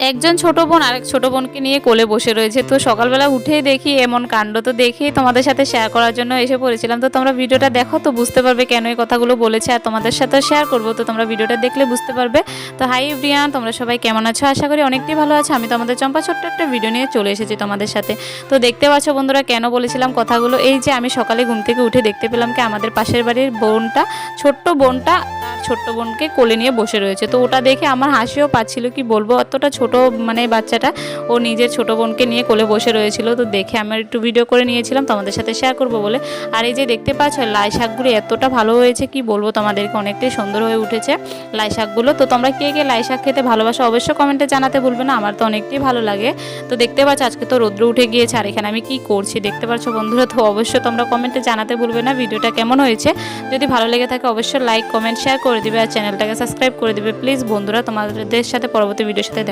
একজন ছোট বোন আরেক ছোট বোনকে নিয়ে কোলে বসে রয়েছে। তো সকালবেলা উঠেই দেখি এমন কাণ্ড, তো দেখেই তোমাদের সাথে শেয়ার করার জন্য এসে পড়েছিলাম। তো তোমরা ভিডিওটা দেখো তো বুঝতে পারবে কেন এই কথাগুলো বলেছে, আর তোমাদের সাথে শেয়ার করব, তো তোমরা ভিডিওটা দেখলে বুঝতে পারবে। তো হাই এভরিওয়ান, তোমরা সবাই কেমন আছো? আশা করি অনেকটাই ভালো আছো। আমি তোমাদের চম্পা ছোট্ট একটা ভিডিও নিয়ে চলে এসেছি তোমাদের সাথে। তো দেখতে পাচ্ছ বন্ধুরা কেন বলেছিলাম কথাগুলো, এই যে আমি সকালে ঘুম থেকে উঠে দেখতে পেলাম কি আমাদের পাশের বাড়ির বোনটা, ছোট্ট বোনটা ছোট্ট বোনকে কোলে নিয়ে বসে রয়েছে। তো ওটা দেখে আমার হাসিও পাচ্ছিল, কি বলবো, অতটা ছোট মানে বাচ্চাটা ও নিজের ছোট বোনকে নিয়ে কোলে বসে রয়েছিল। তো দেখে আমি একটু ভিডিও করে নিয়েছিলাম তোমাদের সাথে শেয়ার করব বলে। আর এই যে দেখতে পাচ্ছ লাই শাকগুলো এতটা ভালো হয়েছে, কি বলবো তোমাদেরকে, অনেকটাই সুন্দর হয়ে উঠেছে লাই শাকগুলো। তো তোমরা কে কে লাই শাক খেতে ভালোবাসো অবশ্যই কমেন্টে জানাতে ভুলবে না, আমার তো অনেকটাই ভালো লাগে। তো দেখতে পাচ্ছ আজকে তো রৌদ্র উঠে গিয়েছে, আর এখানে আমি কি করছি দেখতে পাচ্ছ বন্ধুরা। তো অবশ্যই তোমরা কমেন্টে জানাতে ভুলবে না ভিডিওটা কেমন হয়েছে। যদি ভালো লেগে থাকে অবশ্যই লাইক কমেন্ট শেয়ার করে দিবে, আর চ্যানেলটাকে সাবস্ক্রাইব করে দিবে প্লিজ বন্ধুরা। তোমাদের সাথে পরবর্তী ভিডিওর সাথে দেখা